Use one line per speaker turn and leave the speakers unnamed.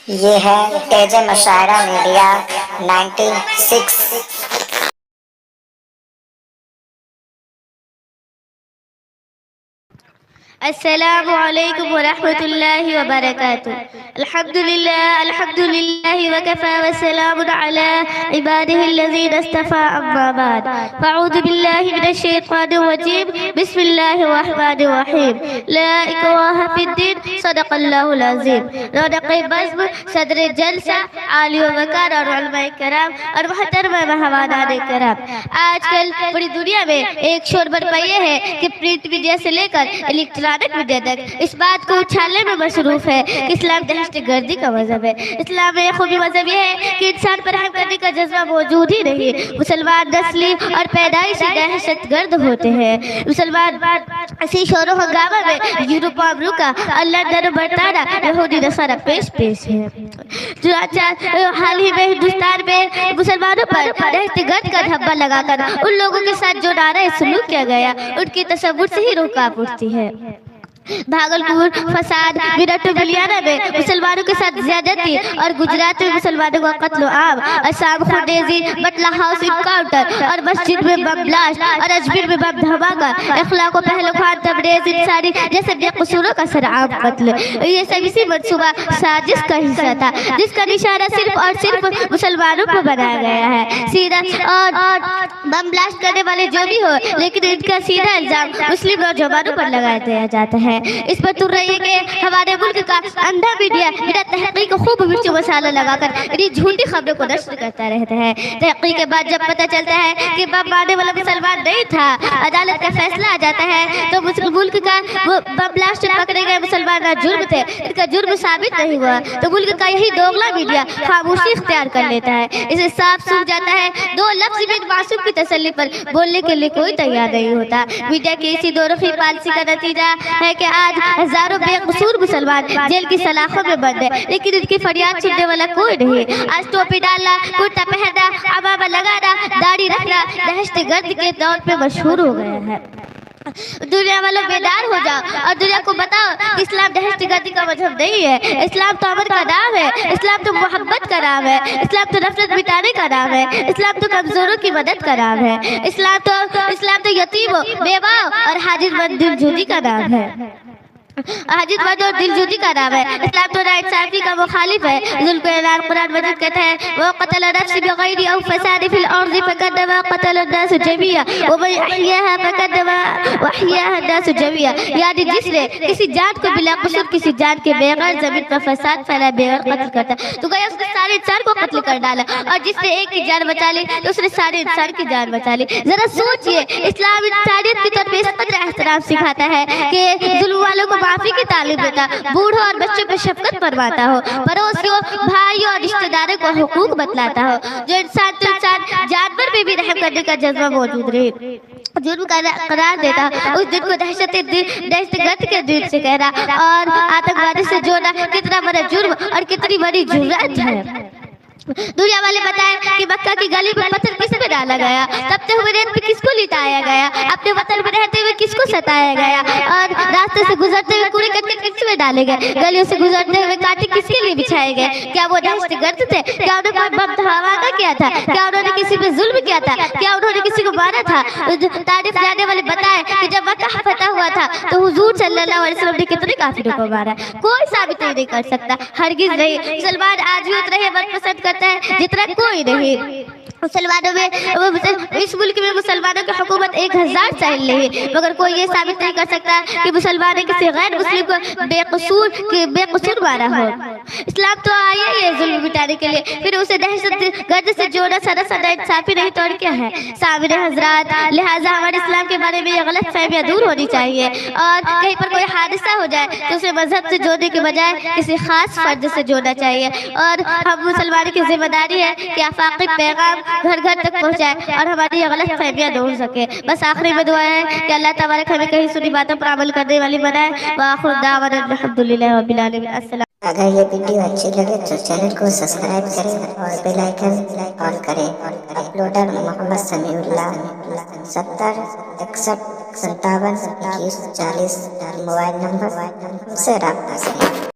یہ ہے ایج مشاعرہ میڈیا 96۔
السلام علیکم ورحمۃ اللہ وبرکاتہ۔ الحمد للہ وکفى والسلام علی عبادہ الذین اصطفى اما بعد فاعوذ باللہ من الشیطان الرجیم بسم اللہ الرحمن الرحیم لا اکراہ فی الدین صدق اللہ العظیم۔ رونق بزم، صدر جلسہ، عالی وقار اور علماء کرام اور محترمہ مہمانان کرام، آج کل پوری دنیا میں ایک شور برپا یہ ہے کہ پرنٹ میڈیا سے لے کر الیکٹرانک میڈیا تک اس بات کو اچھالنے میں مصروف ہے کہ اسلام دہشت گردی کا مذہب ہے۔ اسلام میں خوبی مذہب یہ ہے کہ انسان پر رحم کرنے کا جذبہ موجود ہی نہیں۔ مسلمان نسلی اور پیدائشی دہشت گرد ہوتے ہیں۔ مسلمان اسی شور و ہنگامہ میں یورپ اور امریکہ، لندن و برطانیہ، یہودی نصارہ پیش ہے۔ چنانچہ حال ہی میں ہندوستان میں مسلمانوں پر دہشت گرد کا دھبہ لگا کر ان لوگوں کے ساتھ جو نعرہ سلوک کیا گیا ان کے تصور سے ہی روح کانپ اٹھتی ہے۔ بھاگلپور فساد، میرٹھ و گلیانہ میں مسلمانوں کے ساتھ زیادتی اور گجرات میں مسلمانوں کا قتل عام، اسام خونریزی، بٹلہ ہاؤس انکاؤنٹر اور مسجد میں بم بلاسٹ اور اجمیر میں بم دھماکہ، اخلاق و پہلوان تبریز انسانی جیسے بے قصوروں کا سرعام قتل، یہ سب اسی منصوبہ سازش کا حصہ تھا جس کا نشانہ صرف اور صرف مسلمانوں کو بنایا گیا ہے۔ سیدھا اور بم بلاسٹ کرنے والے جو بھی ہو، لیکن ان کا سیدھا الزام مسلم نوجوانوں پر لگایا دیا جاتا ہے۔ اس پر تر رہی ہے کہ ہمارے ملک کا اندھا میڈیا بنا تحقیق خوب مرچ مسالہ لگا کر انہیں جھوٹی خبروں کو نشر کرتا رہتا ہے۔ تحقیق کے بعد جب پتہ چلتا ہے کہ بم مارنے والا مسلمان نہیں تھا، عدالت کا فیصلہ آ جاتا ہے تو ملک کا بم بلاسٹ پکڑے گئے مسلمان جرم تھے، ان کا جرم ثابت نہیں ہوا تو ملک کا یہی دوغلا میڈیا خاموشی اختیار کر لیتا ہے۔ اسے صاف سوکھ جاتا ہے، دو لفظ بھی معصوم کی تسلی پر بولنے کے لیے کوئی تیار نہیں ہوتا۔ میڈیا کی اسی دو رخی پالیسی کا نتیجہ ہے کہ آج ہزاروں بے قصور مسلمان جیل کی سلاخوں میں بند ہیں، لیکن ان کی فریاد سننے والا کوئی نہیں۔ آج ٹوپی ڈالنا، کرتا پہننا، عمامہ لگانا، داڑھی رکھنا دہشت گرد کے طور پہ مشہور ہو گیا ہے۔ دنیا والوں بیدار ہو جاؤ اور دنیا کو بتاؤ کہ اسلام دہشت گردی کا مذہب نہیں ہے۔ اسلام تو امن کا نام ہے، اسلام تو محبت کا نام ہے، اسلام تو نفرت مٹانے کا نام ہے، اسلام تو کمزوروں کی مدد کا نام ہے، اسلام تو یتیموں، بیواؤں اور حاجت مند دلجوئی کا نام ہے۔ حاجت مند اور دلجوئی کا نام ہے۔ اسلام تو ناانصافی کا مخالف ہے۔ ظلم کو اعلان قرآن مجید کہتا ہے وہ قتل نفس بغیر او فساد فی الارض فکانما قتل الناس جميعا ومن احیاها فکانما احیاها الناس جميعا، یعنی جس نے کسی جان کو بلا قصور کسی جان کے بغیر زمین پر فساد پھیلا بغیر قتل کرتا تو گویا اس نے سارے انسان کو قتل کر ڈالا، اور جس نے ایک کی جان بچا لی تو اس نے سارے انسان کی جان بچا لی۔ ذرا سوچئے، اسلام انسانیت کی طرف اس قدر احترام سکھاتا ہے کہ ظلم والوں کو معافی کی تعلیم دیتا، بوڑھوں اور بچوں پہ شفقت فرماتا ہو، پڑوسیوں، بھائیوں اور رشتہ داروں کو حقوق بتلاتا ہو، جو انسان تو انسان جانور پہ بھی رحم کرنے کا جذبہ موجود رہے، جرم کا قرار دیتا، اس دن کو دہشت گرد کے دن سے کہنا اور آتنکوادی سے جوڑنا کتنا بڑا جرم اور کتنی بڑی جرأت ہے۔ دنیا والے بتائیں کہ مکہ کی گلی میں پتھر کس پہ ڈالا گیا، تپتے ہوئے ریت پہ کس کو لٹایا گیا، اپنے وطن میں رہتے ہوئے کس کو ستایا گیا، اور راستے سے گزرتے ہوئے کوڑے کرکٹ کس میں ڈالے گئے، گلیوں سے گزرتے ہوئے کانٹے کس کے لیے بچھائے گئے؟ کیا وہ دہشت گرد تھے؟ کیا انہوں نے کوئی بم دھماکہ کیا تھا؟ کیا انہوں نے کسی پہ ظلم کیا تھا؟ کیا انہوں نے کسی کو مارا تھا؟ تاریخ جاننے والے بتائیں کہ جب مکہ فتح ہوا تھا تو حضور صلی اللہ علیہ وسلم نے کتنے کافروں کو مارا؟ کوئی ثابت نہیں کر سکتا، ہرگز نہیں۔ مسلمان آج بھی اتنا ہی من پسند کرتا ہے جتنا کوئی نہیں۔ مسلمانوں میں اس ملک میں مسلمانوں کی حکومت 1000 سال نہیں، مگر کوئی یہ ثابت نہیں کر سکتا کہ مسلمان نے کسی غیر مسلم کو بے قصور مارا ہو۔ اسلام تو آیا ہی ہے ظلم مٹانے کے لیے، پھر اسے دہشت گرد سے جوڑنا سراسر ناانصافی نہیں تو اور کیا ہے؟ سامعین حضرات، لہٰذا ہمارے اسلام کے بارے میں یہ غلط فہمیاں دور ہونی چاہیے، اور کہیں پر کوئی حادثہ ہو جائے تو اسے مذہب سے جوڑنے کے بجائے کسی خاص فرد سے جوڑنا چاہیے، اور ہم مسلمانوں کی ذمہ داری ہے کہ آفاقی پیغام گھر گھر تک پہنچائے اور ہماری یہ غلط فہمیاں دور سکے۔ بس آخری میں دعا ہے کہ اللہ تبارک ہمیں کہیں سنی باتوں پر عمل کرنے والی بنائے۔ وآخر دعوانا الحمدللہ رب العالمین۔ السلام۔
اگر یہ ویڈیو اچھی لگے تو چینل کو سبسکرائب کریں اور بیل آئیکن آن کریں۔ اپلوڈر محمد سمیع اللہ 70 61 57 21 40 موبائل نمبر سے رابطہ کریں۔